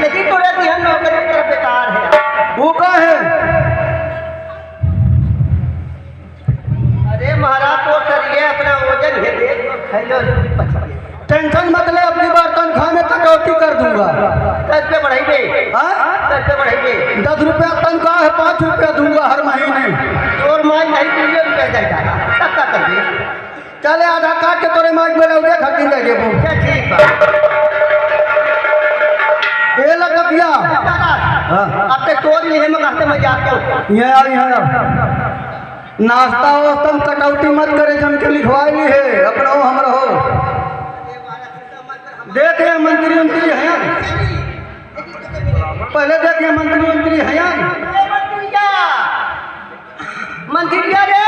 लेकिन तो रहती है नौकरी तेरा बेकार है। वो का है? अरे महाराज तो करिए अपना वजन है, देख लो, दूंगा? 10 रुपये बढ़ाइए। 10 रुपये बढ़ाइए। 10 रुपया तनख्वाह है, 5 रुपया दूंगा हर महीने। और माई नहीं मिलियन रुपया जाएगा, तब क्या कर दिए? चले आधार कार्ड के तोरे माइक में लौटे खर्ची दे देबो। क्या ठीक बा? ये लग किया अब तक तोड़ नहीं है, मैं कहते मैं जाते हूँ। ये आई है नाश्ता वास्ता कटौती मत करे, जम के लिखवाई ली है अपना हम रहो। देख रहे मंत्री मंत्री हैं, पहले देखिए मंत्री हैं। मंत्रिया रे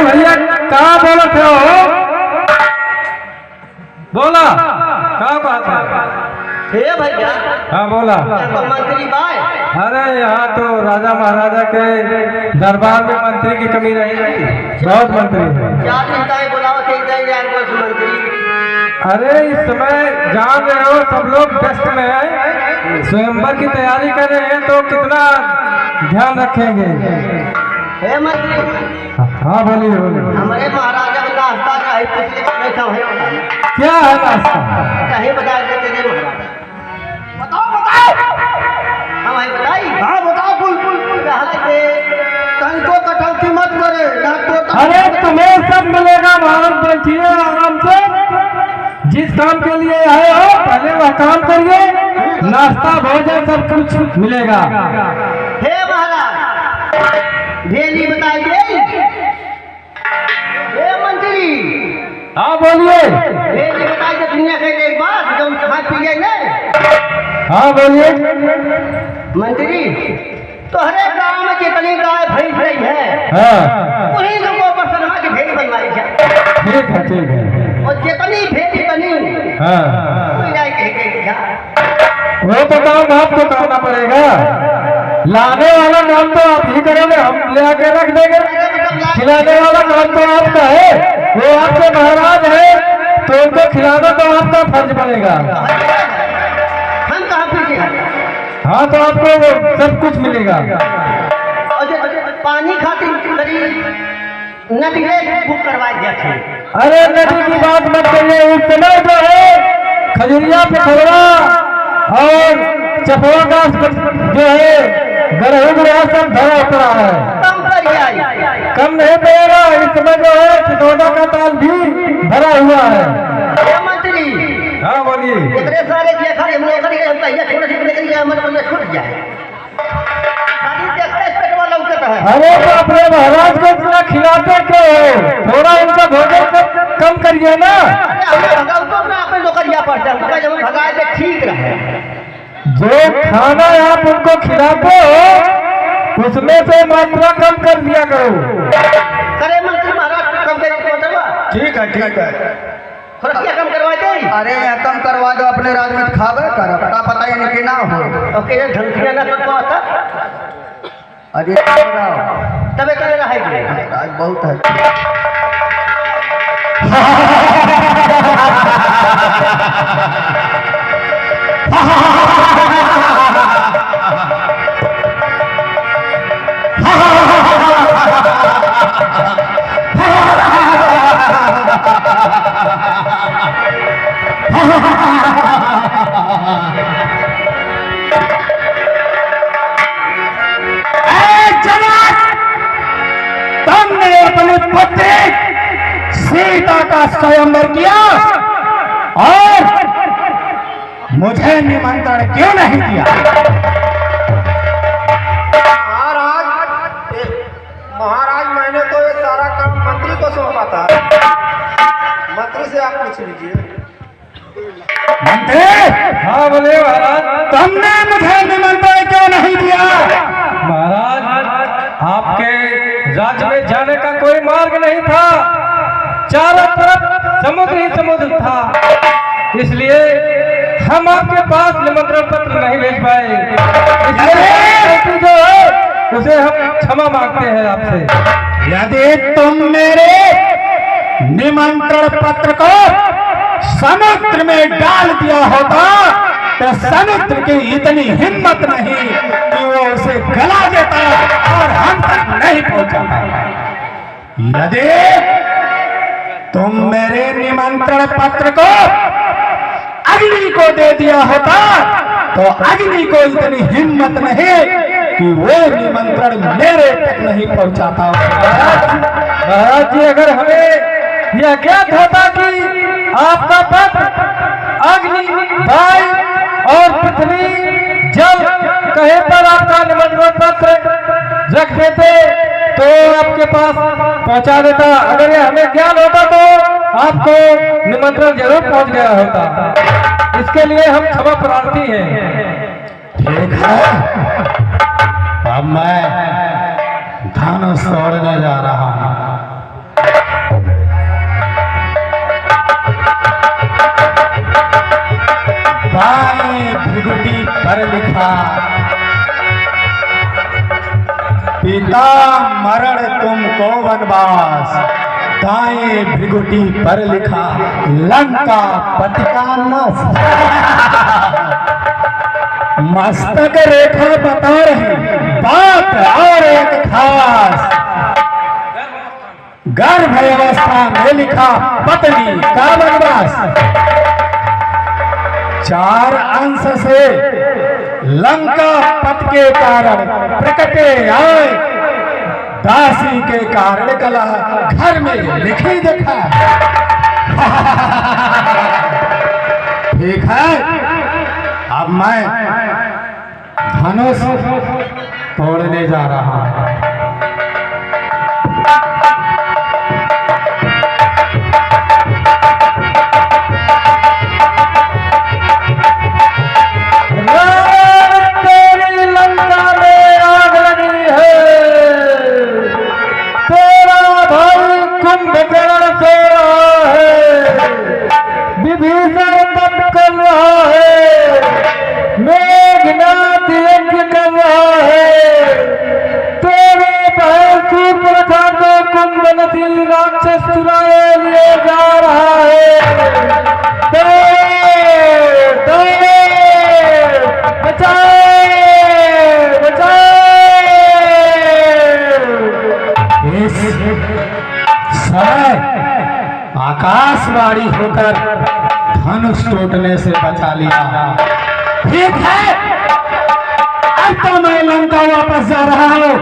भैया कहाँ बोलत हो? बोला कहाँ बात है? हे भैया, हाँ बोला। तो मंत्री बाय अरे यहाँ तो राजा महाराजा के दरबार में मंत्री की कमी रही नहीं, बहुत मंत्री है। क्या चिंता है, बुलाओ मंत्री। अरे इस समय जान रहे हो सब लोग व्यस्त में है, स्वयंवर की तैयारी कर रहे हैं, तो कितना ध्यान रखेंगे। हे मंत्री, हाँ बोलिए बोलिए। हमारे महाराजा का नाश्ता का है, कैसा है? क्या है नाश्ता? कहीं बता देते थे महाराज। बताओ हम भाई बताई। हाँ बताओ कुल कहाँ से तनको कटौती मत करे ना तो। अरे तुम्हें सब मिलेगा महाराज, बैठिए आराम से। जिस काम के लिए आए हो पहले वह काम करिए, नाश्ता भोजन सब कुछ मिलेगा। हे महाराज भेली बताइए। हे मंत्री हाँ बोलिए। भेली बताइए, दुनिया के एक बात जो कहाँ पी नहीं। हाँ बोलिए। मंत्री तोहरे गांव में जितनी गाय भैंस रही है, हाँ वही लोगों पर सरमा की भेली बनवाई है। ठीक है ठीक है। और जितनी भेली बनी हाँ वही जाए कहेगा। वो तो काम आपको करना पड़ेगा, लाने वाला काम तो आप ही करोगे, हम ले आके रख देंगे। खिलाने वाला काम तो आपका है, वो आपके महाराज है तो उनको खिलाना तो आपका फर्ज बनेगा। हम कहाँ पीछे हैं? हाँ तो आपको वो सब कुछ मिलेगा। और जो पानी खातिर करीब नदी में बुक करवाई जाती है। अरे नदी की बात मत करिए, उस समय जो है खजुरिया पिथौरा और चपवा का जो है गरहू सब धरा उतरा है। कम करिए, कम नहीं पड़ेगा, इस समय जो है चितौड़ा का ताल भी भरा हुआ है। हे मंत्री हाँ बोलिए। इतने सारे किए खाली हम लोग करेंगे, हम कहिए छोटे से निकल जाए, हमारे बंदे छूट जाए। खाली देखते हैं पेट वाला उठता है। अरे तो अपने महाराज को इतना खिलाते क्यों हो? थोड़ा उनका भोजन कम करिए ना। अरे हमें भगाओ तो ना, अपने नौकरिया पड़ता है, जब भगाए तो ठीक रहे। जो खाना आप उनको खिलाते हो उसमें से मात्रा कम कर दिया करो। करे मंत्री महाराज कम कर। ठीक है थोड़ा क्या कम करवा दे। अरे कम करवा दो, अपने राज में खावे कर, अपना पता ही नहीं कि ना हो। ओके ढंग से ना कर पाता अरे तबे करे रहेगी। राज बहुत है। तुमने अपनी पुत्री सीता का स्वयंवर किया और मुझे निमंत्रण क्यों नहीं दिया? महाराज मैंने तो ये सारा काम मंत्री को सौंपा था, मंत्री से आप पूछ लीजिए। मंत्री हाँ बोले महाराज, तुमने मुझे निमंत्रण क्यों नहीं दिया? महाराज आपके राज्य में जाने का कोई मार्ग नहीं था, चारों तरफ समुद्र ही समुद्र था, इसलिए हम आपके पास निमंत्रण पत्र नहीं भेज पाए। इसलिए जो है उसे हम क्षमा मांगते हैं आपसे। यदि तुम मेरे निमंत्रण पत्र को समुद्र में डाल दिया होता तो समुद्र की इतनी हिम्मत नहीं कि वो उसे गला देता और हम तक नहीं पहुंचाता। यदि तुम मेरे निमंत्रण पत्र को अग्नि को दे दिया होता तो अग्नि को इतनी हिम्मत नहीं कि वो निमंत्रण मेरे तक नहीं पहुंचाता। महाराज जी, अगर हमें यह ज्ञात होता कि आपका पत्र अग्नि, वायु और पृथ्वी, जल कहीं पर आपका निमंत्रण पत्र रख देते तो आपके पास पहुंचा देता। अगर ये हमें ज्ञान होता तो आपको निमंत्रण जरूर पहुंच गया होता। इसके लिए हम क्षमा प्रार्थी हैं। ठीक है, अब मैं धनुष तोड़ने जा रहा हूं। बाएं भृगुटी पर लिखा, पिता मरण तुमको वनवास। दाएं भृगुटी पर लिखा, लंका पति का नाश। मस्तक रेखा बता रही बात और एक खास, गर्भ अवस्था में लिखा पत्नी का वनवास। 4 अंश से लंका पथ के कारण प्रकटे आए, दासी के कारण कला घर में लिखी देखा। ठीक है, अब मैं धनुष तोड़ने जा रहा हूं। राक्षस चुराए लिए जा रहा है। बचाए बचाए। इस समय आकाशवाणी होकर धनुष टूटने से बचा लिया। ठीक है, अब तो मैं लंका वापस जा रहा हूँ।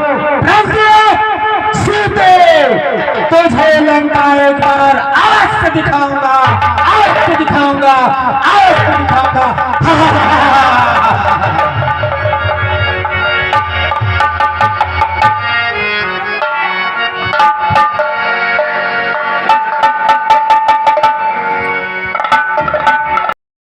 तुझे लंका एक बार अवश्य दिखाऊंगा, अवश्य दिखाऊंगा, अवश्य दिखाऊंगा।